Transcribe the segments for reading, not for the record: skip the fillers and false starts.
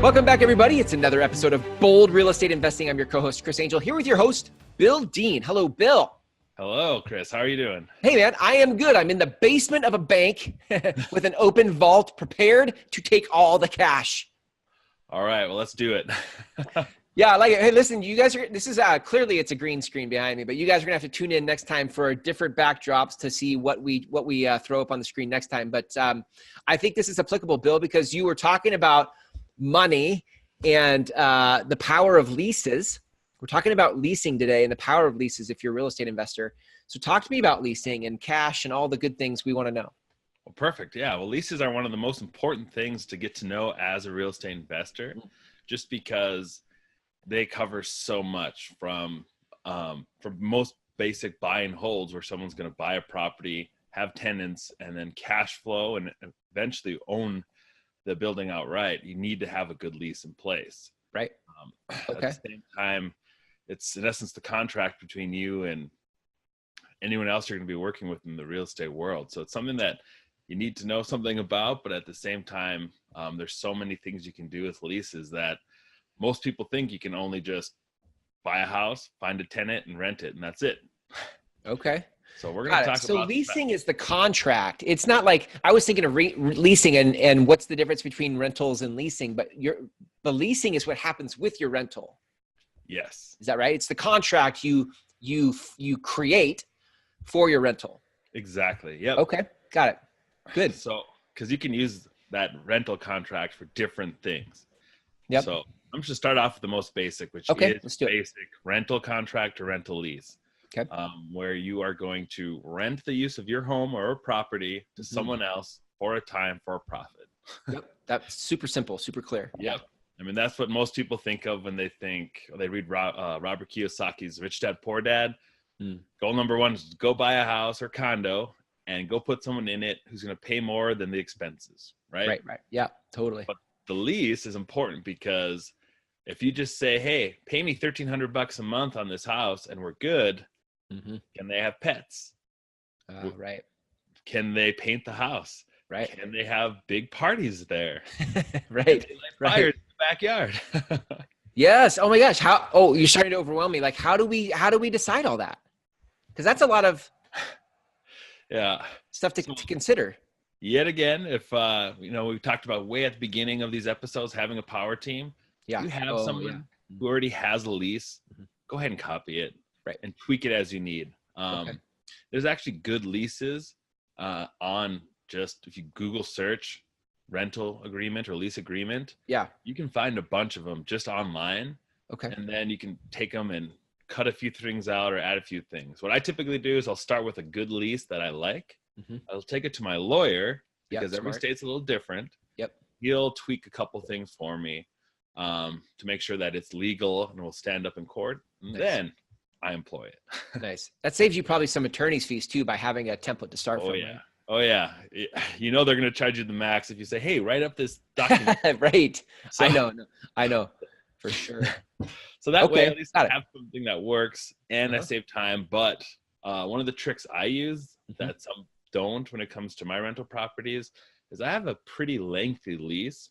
Welcome back, everybody. It's another episode of Bold Real Estate Investing. I'm your co-host, Chris Angel, here with your host, Bill Dean. Hello, Bill. Hello, Chris. How are you doing? Hey, man, I am good. I'm in the basement of a bank with an open vault prepared to take all the cash. All right, well, let's do it. Yeah, I like it. Hey, listen, you guys are, this is clearly it's a green screen behind me, but you guys are gonna have to tune in next time for different backdrops to see what we throw up on the screen next time. But I think this is applicable, Bill, because you were talking about money and the power of leases. We're talking about leasing today and the power of leases if you're a real estate investor. So talk to me about leasing and cash and all the good things we want to know. Well, perfect. Yeah, well, leases are one of the most important things to get to know as a real estate investor, just because they cover so much from most basic buy and holds, where someone's going to buy a property, have tenants, and then cash flow and eventually own the building outright. You need to have a good lease in place. Right. Okay. At the same time, it's in essence the contract between you and anyone else you're going to be working with in the real estate world. So it's something that you need to know something about, but at the same time, there's so many things you can do with leases that most people think you can only just buy a house, find a tenant, and rent it, and that's it. Okay. So we're going to talk about. So leasing is the contract. It's not like I was thinking of leasing and what's the difference between rentals and leasing, but the leasing is what happens with your rental. Yes. Is that right? It's the contract you create for your rental. Exactly. Yep. Okay. Got it. Good. So, because you can use that rental contract for different things. Yep. So I'm just going to start off with the most basic, which is basic rental contract or rental lease. Okay. Where you are going to rent the use of your home or property to someone else for a time for a profit. Yep. That's super simple, super clear. Yep. I mean, that's what most people think of when they read Robert Kiyosaki's Rich Dad, Poor Dad. Goal number one is go buy a house or condo and go put someone in it who's going to pay more than the expenses, right? Right. Yeah, totally. But the lease is important because if you just say, hey, pay me $1,300 a month on this house and we're good, can they have pets? Right. Can they paint the house? Right. Can they have big parties there? Right. Fires in the backyard. Yes. Oh my gosh. You're starting to overwhelm me. Like, how do we decide all that? Because that's a lot of stuff to consider. Yet again, if we talked about way at the beginning of these episodes, having a power team. Yeah. You have someone who already has a lease. Go ahead and copy it. Right. And tweak it as you need. There's actually good leases on just, if you Google search rental agreement or lease agreement, you can find a bunch of them just online. Okay. And then you can take them and cut a few things out or add a few things. What I typically do is I'll start with a good lease that I like. I'll take it to my lawyer because every state's a little different. Yep. He'll tweak a couple things for me to make sure that it's legal and will stand up in court. And then I employ it. Nice. That saves you probably some attorney's fees too by having a template to start from. Yeah. Right? Oh yeah. You know they're going to charge you the max if you say, "Hey, write up this document." Right. So, I know for sure. So that way at least I have something that works and I save time. But one of the tricks I use that some don't when it comes to my rental properties is I have a pretty lengthy lease.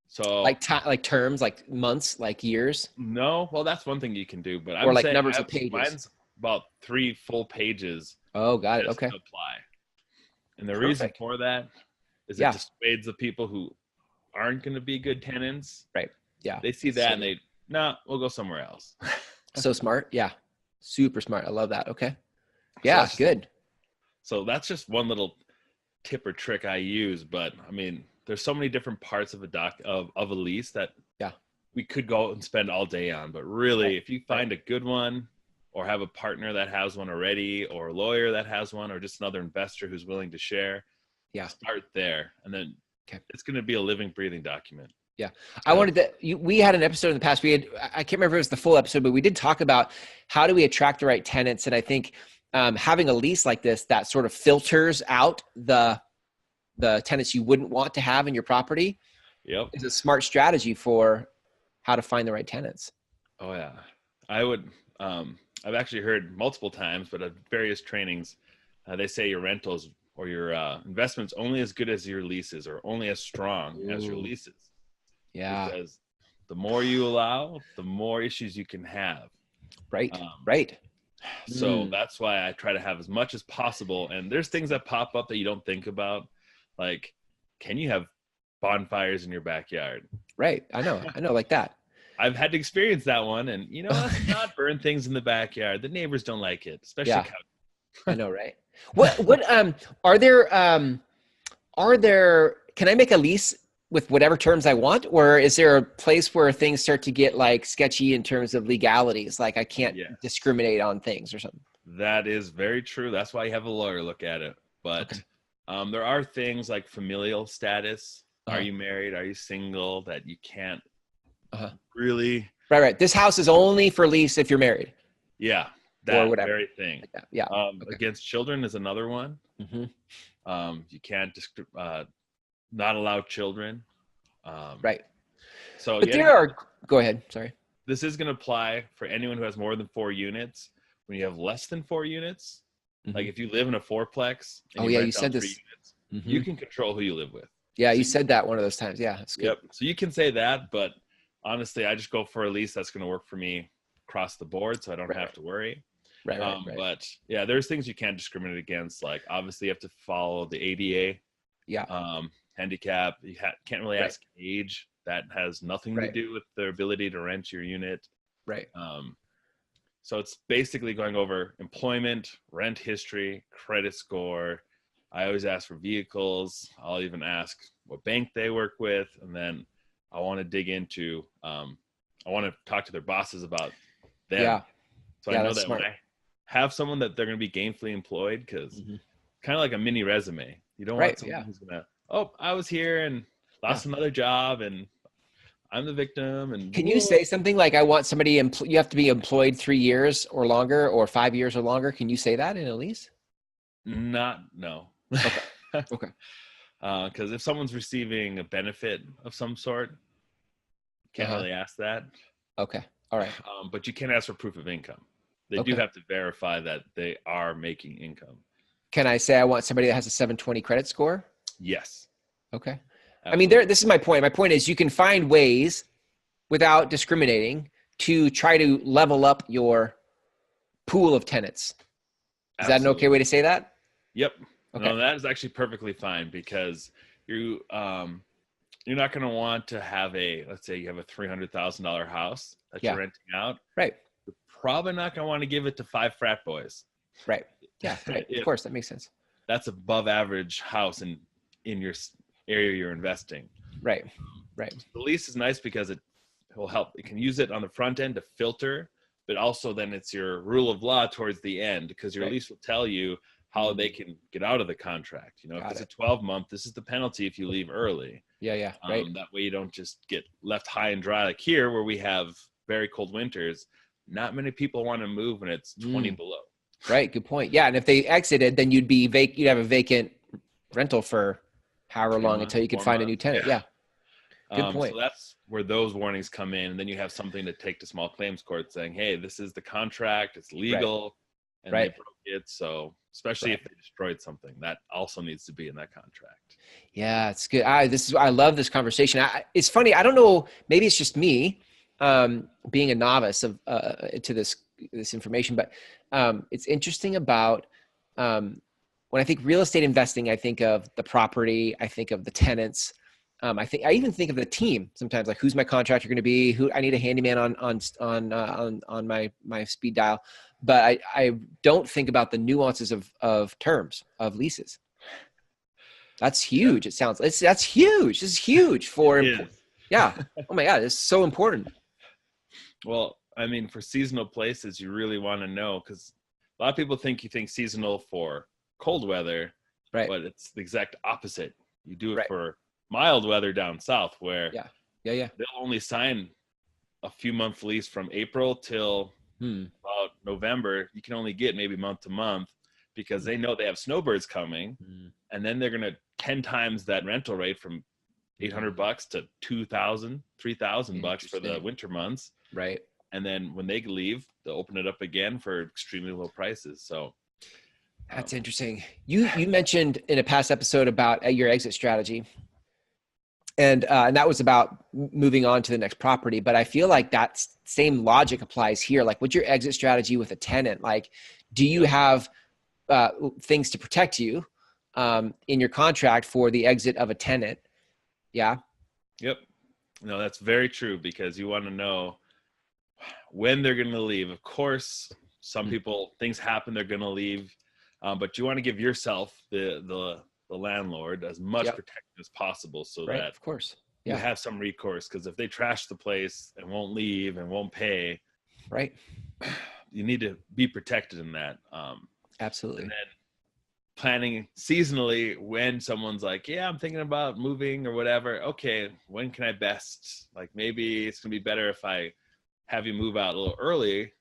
So like terms, like months, like years? No. Well, that's one thing you can do, but or like numbers of pages. Mine's about 3 full pages. Oh, got it. Okay. To apply. And the reason for that is it dissuades the people who aren't going to be good tenants. Right. Yeah. They see that and we'll go somewhere else. So smart. Yeah. Super smart. I love that. Okay. Yeah. Good. So that's just one little tip or trick I use. But I mean, there's so many different parts of a lease that we could go and spend all day on. But really, if you find a good one or have a partner that has one already or a lawyer that has one or just another investor who's willing to share, start there. And then it's going to be a living, breathing document. Yeah. I wanted to, we had an episode in the past. I can't remember if it was the full episode, but we did talk about how do we attract the right tenants. And I think having a lease like this that sort of filters out the tenants you wouldn't want to have in your property is a smart strategy for how to find the right tenants. Oh yeah. I would, I've actually heard multiple times, but at various trainings, they say your rental is or your investment's only as good as your leases, or only as strong as your leases. Yeah. Because the more you allow, the more issues you can have. Right. Right. So that's why I try to have as much as possible. And there's things that pop up that you don't think about. Like, can you have bonfires in your backyard? Right. I know like that. I've had to experience that one. And let's not burn things in the backyard. The neighbors don't like it, especially Yeah. cows. I know, right? What are there, can I make a lease with whatever terms I want, or is there a place where things start to get like sketchy in terms of legalities? Like I can't discriminate on things or something. That is very true. That's why you have a lawyer look at it. But there are things like familial status. Are you married? Are you single? That you can't really. Right. This house is only for lease if you're married. Yeah. That or whatever. Very thing. Like that. Yeah. Against children is another one. You can't not allow children. Right. So but go ahead. Sorry. This is going to apply for anyone who has more than 4 units. When you have less than 4 units, like if you live in a fourplex, and you said this. Units, you can control who you live with. Yeah, you said that one of those times. Yeah, that's good. Yep. So you can say that, but honestly, I just go for a lease that's going to work for me across the board, so I don't have to worry. Right. But yeah, there's things you can't discriminate against. Like obviously, you have to follow the ADA. Yeah. Handicap. You can't really ask age. That has nothing to do with their ability to rent your unit. Right. So it's basically going over employment, rent history, credit score. I always ask for vehicles. I'll even ask what bank they work with, and then I want to dig into. I want to talk to their bosses about them. Yeah. So I know that when I have someone that they're going to be gainfully employed, because kind of like a mini resume. You don't want someone who's going to, I was here and lost another job and I'm the victim. And can you say something like, I want somebody, you have to be employed 3 years or longer or 5 years or longer. Can you say that in a lease? No. Okay. Because if someone's receiving a benefit of some sort, can't really ask that. Okay. All right. But you can ask for proof of income. They do have to verify that they are making income. Can I say I want somebody that has a 720 credit score? Yes. Okay. Absolutely. I mean, this is my point. My point is you can find ways without discriminating to try to level up your pool of tenants. Is that an okay way to say that? Yep. Okay. No, that is actually perfectly fine, because you're not going to want to have let's say you have a $300,000 house that you're renting out. Right. You're probably not going to want to give it to 5 frat boys. Right. Yeah. Right. Of course, that makes sense. That's above average house in your area you're investing. Right. The lease is nice because it will help. It can use it on the front end to filter, but also then it's your rule of law towards the end, because your lease will tell you how they can get out of the contract. If it's a 12-month, this is the penalty if you leave early. Yeah. Right. That way you don't just get left high and dry. Like here, where we have very cold winters, not many people want to move when it's 20 below. Right. Good point. Yeah. And if they exited, then you'd have a vacant rental for however long until you could find a new tenant. Yeah. Good point. So that's where those warnings come in. And then you have something to take to small claims court saying, hey, this is the contract. It's legal. And they broke it. So especially if they destroyed something, that also needs to be in that contract. Yeah, it's good. I love this conversation. It's funny. I don't know. Maybe it's just me being a novice of to this information, but it's interesting about when I think real estate investing, I think of the property, I think of the tenants. I even think of the team sometimes, like who's my contractor going to be, who I need a handyman on my speed dial, but I don't think about the nuances of terms of leases. That's huge. It sounds that's huge. This is huge for yeah. Oh my God, it's so important. Well, I mean, for seasonal places, you really want to know, because a lot of people think you think seasonal for cold weather, right? But it's the exact opposite. You do it for mild weather down south, where they'll only sign a few month lease from April till about November. You can only get maybe month to month, because they know they have snowbirds coming, and then they're gonna 10 times that rental rate from $800 to $2,000, $3,000 for the winter months, right? And then when they leave, they'll open it up again for extremely low prices. So That's interesting. You mentioned in a past episode about your exit strategy, and that was about moving on to the next property. But I feel like that same logic applies here. Like, what's your exit strategy with a tenant? Like, do you have things to protect you in your contract for the exit of a tenant? Yeah. Yep. No, that's very true, because you want to know when they're going to leave. Of course, some people, things happen, they're going to leave, but you want to give yourself, the landlord, as much protection as possible, so that of course, you have some recourse. Because if they trash the place and won't leave and won't pay, right, you need to be protected in that. Absolutely. And then planning seasonally, when someone's like, yeah, I'm thinking about moving or whatever. Okay, when can I best, like, maybe it's gonna be better if I have you move out a little early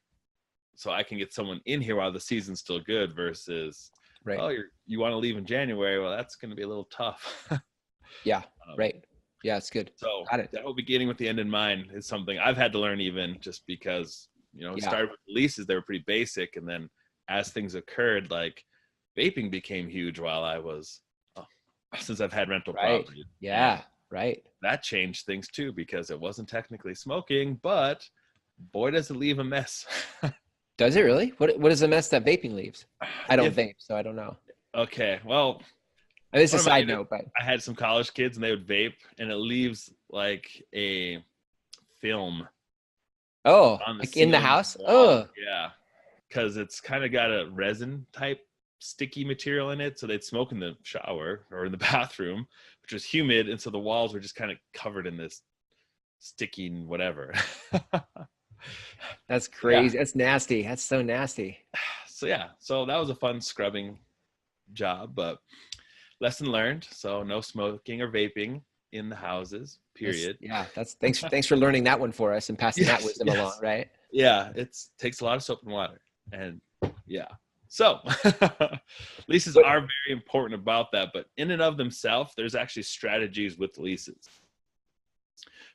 so I can get someone in here while the season's still good, versus you want to leave in January. Well, that's going to be a little tough. Yeah. It's good. So Got it. that whole beginning with the end in mind is something I've had to learn, even just because, started with leases, they were pretty basic. And then as things occurred, like vaping became huge while I was, since I've had rental property. Yeah. That changed things too, because it wasn't technically smoking, but boy, does it leave a mess. Does it really? What is the mess that vaping leaves? I don't vape, so I don't know. Okay, well, it's a side note, but I had some college kids and they would vape, and it leaves like a film. Oh, like in the house? Oh, yeah, because it's kind of got a resin type sticky material in it. So they'd smoke in the shower or in the bathroom, which was humid, and so the walls were just kind of covered in this sticky whatever. That's crazy. That's nasty. That's so nasty. So that was a fun scrubbing job, but lesson learned. So no smoking or vaping in the houses, period. Thanks for learning that one for us and passing that wisdom along, right? Yeah, it takes a lot of soap and water, and so leases are very important about that, but in and of themselves, there's actually strategies with leases.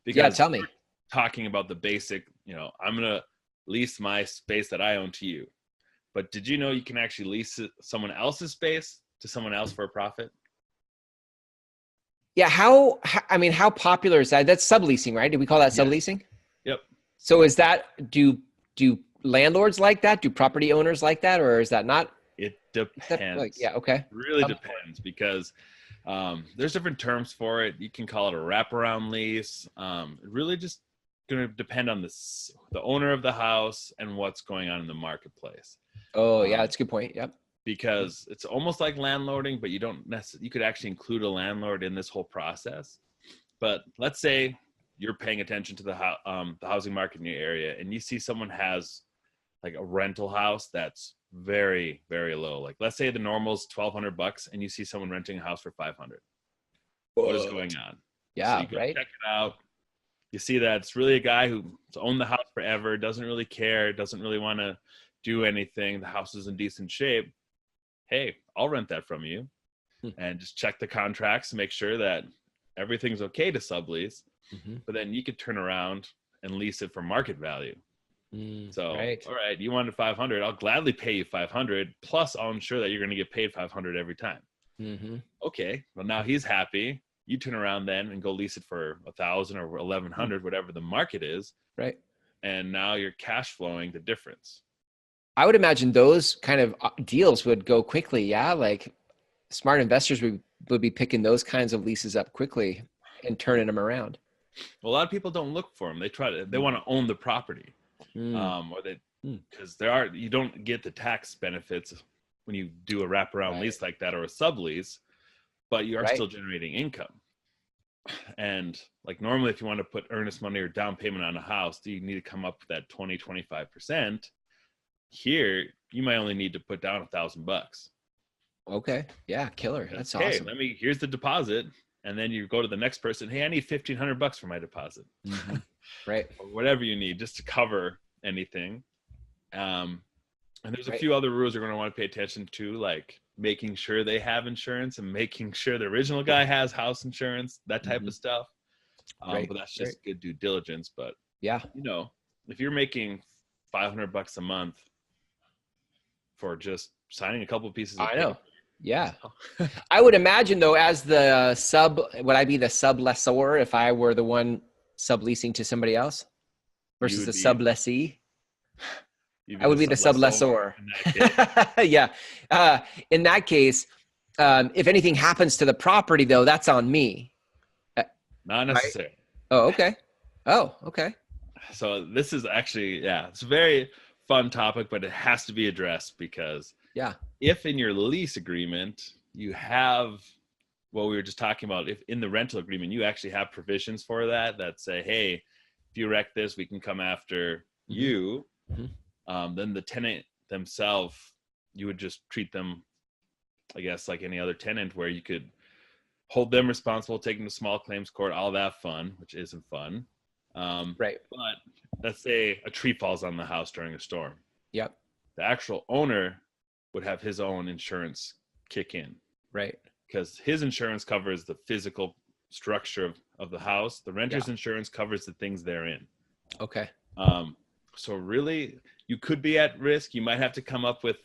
Because tell me. Talking about the basic, I'm gonna lease my space that I own to you, but did you know you can actually lease someone else's space to someone else for a profit? Yeah. How popular is that? That's subleasing, right? Do we call that subleasing? Yep. So is that, do landlords like that? Do property owners like that? Or is that not? It depends. Okay. It really depends, because there's different terms for it. You can call it a wraparound lease. It really just going to depend on the owner of the house and what's going on in the marketplace. Oh, that's a good point. Yep. Because it's almost like landlording, but you could actually include a landlord in this whole process. But let's say you're paying attention to the housing market in your area, and you see someone has like a rental house that's very, very low. Like, let's say the normal is $1,200, and you see someone renting a house for $500. What is going on? Yeah, so you check it out. You see that it's really a guy who's owned the house forever, doesn't really care, doesn't really want to do anything. The house is in decent shape. Hey, I'll rent that from you, and just check the contracts to make sure that everything's okay to sublease. But then you could turn around and lease it for market value. All right, you wanted 500. I'll gladly pay you 500. Plus, I'll ensure that you're going to get paid 500 every time. Okay, well, now he's happy. You turn around then and go lease it for 1,000 or 1,100, whatever the market is. Right. And now you're cash flowing the difference. I would imagine those kind of deals would go quickly. Yeah. Like smart investors would be picking those kinds of leases up quickly and turning them around. Well, a lot of people don't look for them. They want to own the property. Because you don't get the tax benefits when you do a wraparound lease like that or a sublease, but you are still generating income. And like normally, if you want to put earnest money or down payment on a house, you need to come up with that 20-25%. Here, you might only need to put down $1,000. Okay. Yeah. Killer. That's awesome. Here's the deposit. And then you go to the next person. Hey, I need $1,500 for my deposit. Right. Or whatever you need just to cover anything. And there's a few other rules you're going to want to pay attention to, like making sure they have insurance and making sure the original guy has house insurance, that type of stuff. But that's just good due diligence. But if you're making $500 a month for just signing a couple of pieces of I paper. know. Yeah. I would imagine though, as the would I be the sublessor if I were the one subleasing to somebody else versus the sublessee? You'd I would be the sublessor. in that case. Yeah. In that case, if anything happens to the property though, that's on me. Not necessarily. Right? Oh, okay. Oh, okay. So this is actually, it's a very fun topic, but it has to be addressed because if in your lease agreement you have what we were just talking about, if in the rental agreement you actually have provisions for that say, hey, if you wreck this, we can come after you, then the tenant themselves, you would just treat them, I guess, like any other tenant, where you could hold them responsible, take them to small claims court, all that fun, which isn't fun. Right. But let's say a tree falls on the house during a storm. Yep. The actual owner would have his own insurance kick in. Right. Because his insurance covers the physical structure of the house. The renter's insurance covers the things therein. Okay. So really, you could be at risk. You might have to come up with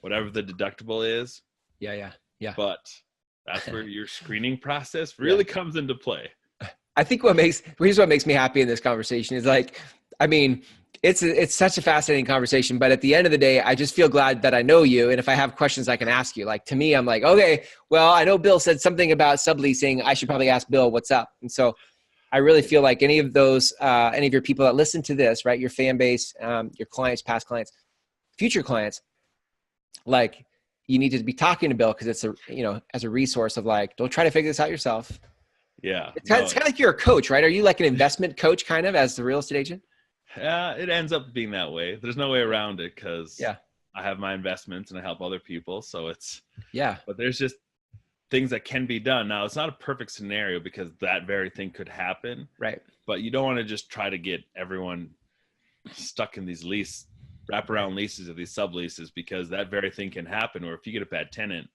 whatever the deductible is. Yeah. But that's where your screening process really comes into play. I think here's what makes me happy in this conversation is like, I mean, it's such a fascinating conversation, but at the end of the day, I just feel glad that I know you. And if I have questions, I can ask you. Like, to me, I'm like, okay, well, I know Bill said something about subleasing. I should probably ask Bill what's up. And so I really feel like any of your people that listen to this, right? Your fan base, your clients, past clients, future clients, like, you need to be talking to Bill because it's as a resource of like, don't try to figure this out yourself. Yeah. It's kind of like you're a coach, right? Are you like an investment coach kind of as the real estate agent? It ends up being that way. There's no way around it because I have my investments and I help other people. So but there's just things that can be done. Now, it's not a perfect scenario because that very thing could happen. Right. But you don't want to just try to get everyone stuck in these wraparound leases or these subleases, because that very thing can happen. Or if you get a bad tenant,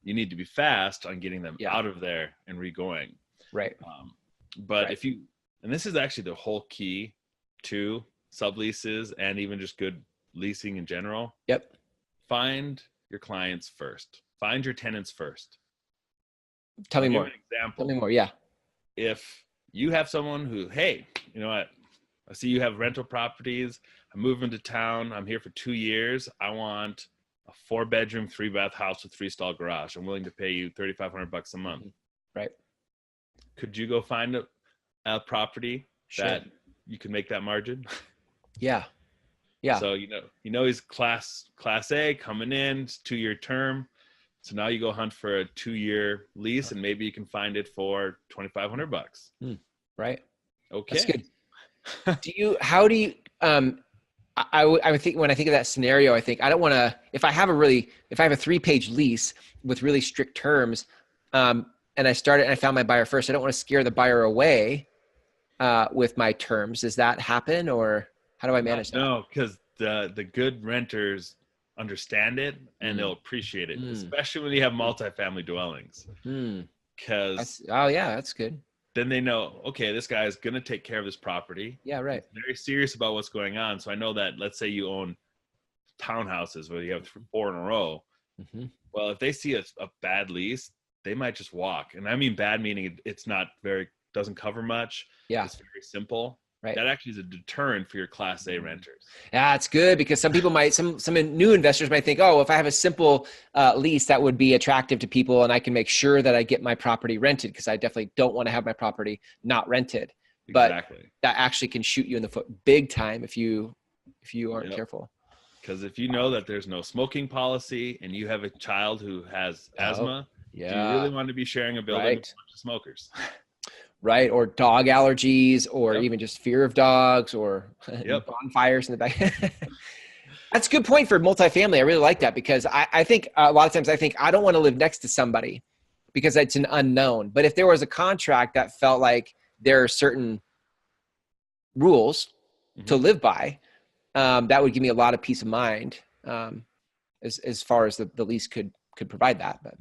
you need to be fast on getting them out of there and re-going. Right. But and this is actually the whole key to subleases and even just good leasing in general. Yep. Find your clients first. Find your tenants first. Tell me more. An example. Tell me more. Yeah. If you have someone who, hey, you know what? I see you have rental properties. I'm moving to town. I'm here for 2 years. I want a 4-bedroom, 3-bath house with 3-stall garage. I'm willing to pay you $3,500 a month. Right. Could you go find a property that you can make that margin? Yeah. So he's class A coming in, it's 2-year term. So now you go hunt for a 2-year lease, and maybe you can find it for $2,500. Right. Okay. That's good. How do you I would think, when I think of that scenario, I think I don't want to, if I have a 3-page lease with really strict terms, and I found my buyer first, I don't want to scare the buyer away with my terms. Does that happen, or how do I manage that? No, because the good renters understand it and they'll appreciate it, especially when you have multifamily dwellings. Because that's good. Then they know, okay, this guy is going to take care of this property. Yeah, right. He's very serious about what's going on. So I know that, let's say you own townhouses where you have 4 in a row. Well, if they see a bad lease, they might just walk. And I mean bad meaning it's not doesn't cover much. Yeah. It's very simple. Right. That actually is a deterrent for your Class A renters. Yeah, it's good because some people some new investors might think, oh, if I have a simple lease, that would be attractive to people, and I can make sure that I get my property rented, because I definitely don't want to have my property not rented. Exactly. But that actually can shoot you in the foot big time if you aren't careful. Because if you know that there's no smoking policy and you have a child who has asthma, do you really want to be sharing a building with a bunch of smokers? Right. Or dog allergies, or even just fear of dogs, or bonfires in the back. That's a good point for multifamily. I really like that, because I think a lot of times I don't want to live next to somebody because it's an unknown. But if there was a contract that felt like there are certain rules to live by, that would give me a lot of peace of mind, as far as the lease could provide that. But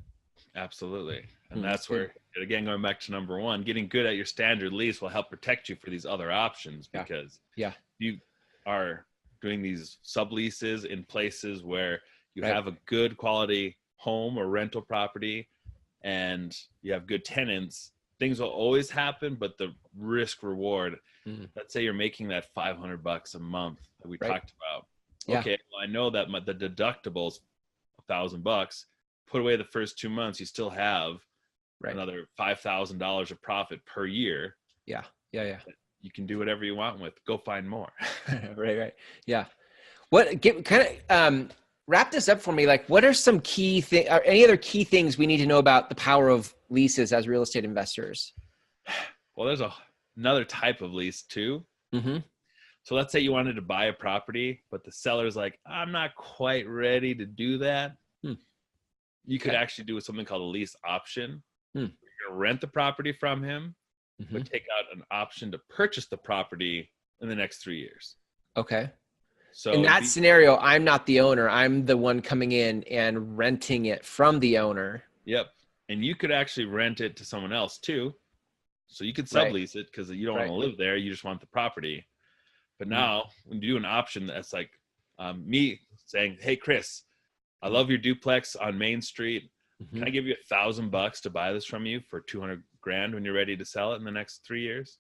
absolutely. And that's where, again, going back to number 1, getting good at your standard lease will help protect you for these other options, because you are doing these subleases in places where you have a good quality home or rental property, and you have good tenants, things will always happen, but the risk reward, let's say you're making that $500 a month that we talked about. Okay, well, I know that the deductible's $1,000. Put away the first 2 months, you still have another $5,000 of profit per year. Yeah. You can do whatever you want with. Go find more. Right. Yeah. Wrap this up for me. Like, what are some key things, or any other key things we need to know about the power of leases as real estate investors? Well, there's another type of lease too. So let's say you wanted to buy a property, but the seller's like, I'm not quite ready to do that. You could actually do something called a lease option. You're going to rent the property from him, but take out an option to purchase the property in the next 3 years. Okay. So in that scenario, I'm not the owner. I'm the one coming in and renting it from the owner. Yep. And you could actually rent it to someone else too. So you could sublease it because you don't want to live there. You just want the property. But now when you do an option that's like me saying, hey, Chris, I love your duplex on Main Street. Can I give you $1,000 to buy this from you for $200,000 when you're ready to sell it in the next 3 years?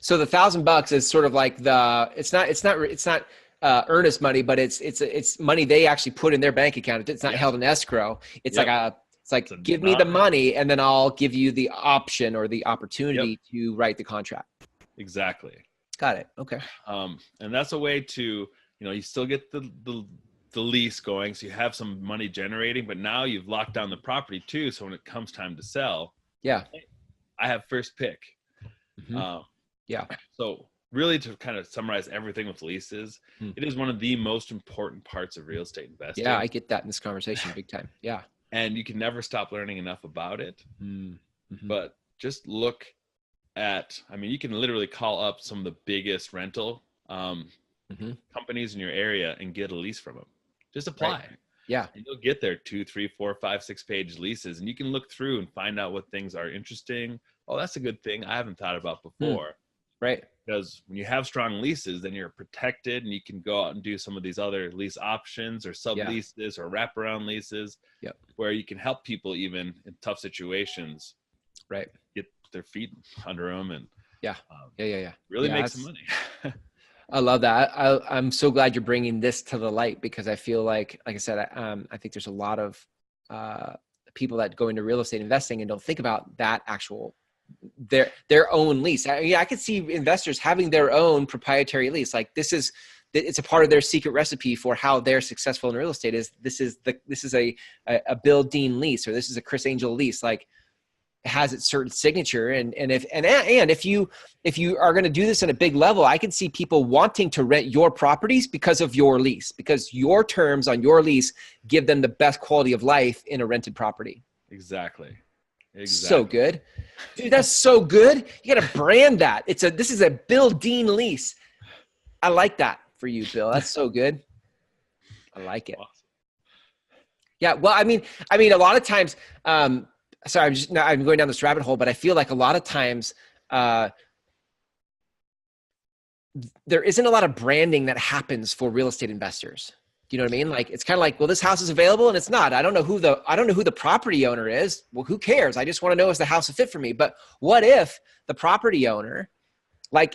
So the $1,000 is sort of like it's not earnest money, but it's money they actually put in their bank account. It's not held in escrow. It's like give me the money and then I'll give you the option or the opportunity to write the contract. Exactly. Got it. Okay. And that's a way to, you still get the lease going, so you have some money generating, but now you've locked down the property too. So when it comes time to sell, I have first pick. So really, to kind of summarize everything with leases, it is one of the most important parts of real estate investing. Yeah, I get that in this conversation big time. Yeah. And you can never stop learning enough about it. But just look at, you can literally call up some of the biggest rental companies in your area and get a lease from them. Just apply. Yeah. And you'll get their 2, 3, 4, 5, 6-page leases, and you can look through and find out what things are interesting. Oh, that's a good thing I haven't thought about before. Right. Because when you have strong leases, then you're protected and you can go out and do some of these other lease options or subleases or wraparound leases where you can help people even in tough situations. Right. Get their feet under them and really make some money. I love that. I'm so glad you're bringing this to the light, because I feel like I said, I think there's a lot of people that go into real estate investing and don't think about that actual their own lease. I could see investors having their own proprietary lease. Like it's a part of their secret recipe for how they're successful in real estate. This is a Bill Dean lease, or this is a Chris Angel lease. Like, it has its certain signature, and if you are going to do this at a big level, I can see people wanting to rent your properties because of your lease, because your terms on your lease give them the best quality of life in a rented property. Exactly. So good, dude. That's so good. You got to brand that. This is a Bill Dean lease. I like that for you, Bill. That's so good. I like it. Awesome. Yeah. Well, a lot of times, sorry, I'm going down this rabbit hole, but I feel like a lot of times there isn't a lot of branding that happens for real estate investors. Do you know what I mean? Like, it's kind of like, well, this house is available and it's not. I don't know who the property owner is. Well, who cares? I just want to know, is the house a fit for me? But what if the property owner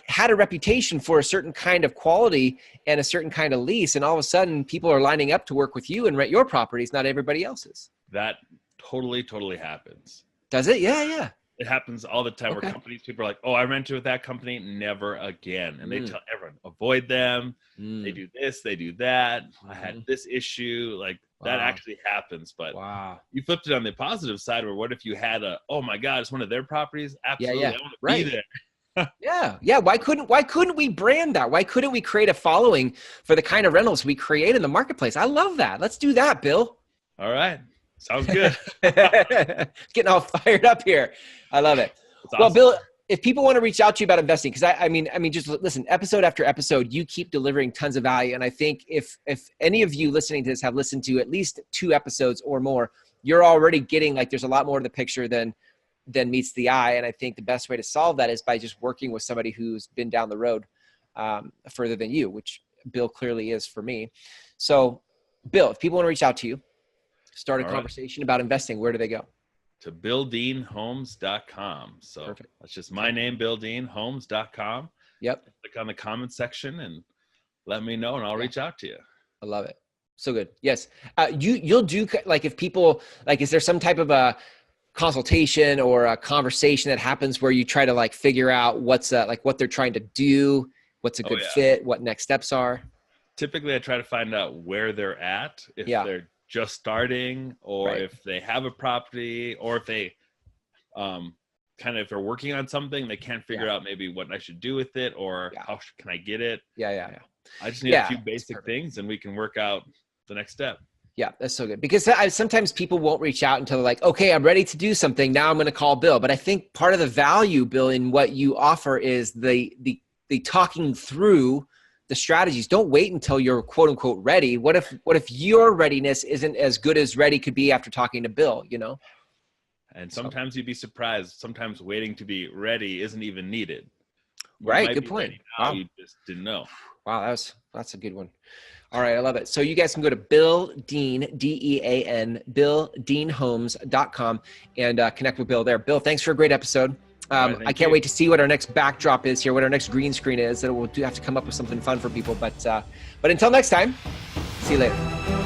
had a reputation for a certain kind of quality and a certain kind of lease, and all of a sudden people are lining up to work with you and rent your properties, not everybody else's? That totally happens. Does it? Yeah. It happens all the time where companies, people are like, oh, I rented with that company, never again. And they tell everyone, avoid them. They do this, they do that. I had this issue. Like, that actually happens. But you flipped it on the positive side, where what if you had oh my God, it's one of their properties? Absolutely. I want to be there. Yeah. Why couldn't we brand that? Why couldn't we create a following for the kind of rentals we create in the marketplace? I love that. Let's do that, Bill. All right. Sounds good. Getting all fired up here. I love it. Awesome. Well, Bill, if people want to reach out to you about investing, because I mean, just listen, episode after episode, you keep delivering tons of value. And I think if any of you listening to this have listened to at least 2 episodes or more, you're already getting, like, there's a lot more to the picture than meets the eye. And I think the best way to solve that is by just working with somebody who's been down the road further than you, which Bill clearly is for me. So Bill, if people want to reach out to you, start a All right. conversation about investing, where do they go? To BillDeanHomes.com. So Perfect. that's just my name, BillDeanHomes.com. Yep. Click on the comment section and let me know, and I'll reach out to you. I love it. So good. Yes. You'll do, like, if people, like, is there some type of a consultation or a conversation that happens where you try to like figure out what's like what they're trying to do, what's a good fit, what next steps are? Typically I try to find out where they're at, if they're just starting, or if they have a property, or if they if they're working on something, they can't figure out maybe what I should do with it, or how can I get it. I just need a few basic things, and we can work out the next step. Yeah, that's so good, because sometimes people won't reach out until they're like, okay, I'm ready to do something. Now I'm going to call Bill. But I think part of the value, Bill, in what you offer is the talking through the strategies. Don't wait until you're quote unquote ready. What if your readiness isn't as good as ready could be after talking to Bill, you know? And sometimes you'd be surprised. Sometimes waiting to be ready isn't even needed. Right. Good point. Wow. You just didn't know. Wow. That's a good one. All right. I love it. So you guys can go to Bill Dean, DEAN, BillDeanHomes.com and connect with Bill there. Bill, thanks for a great episode. I can't wait to see what our next backdrop is here, what our next green screen is. That we'll have to come up with something fun for people. But until next time, see you later.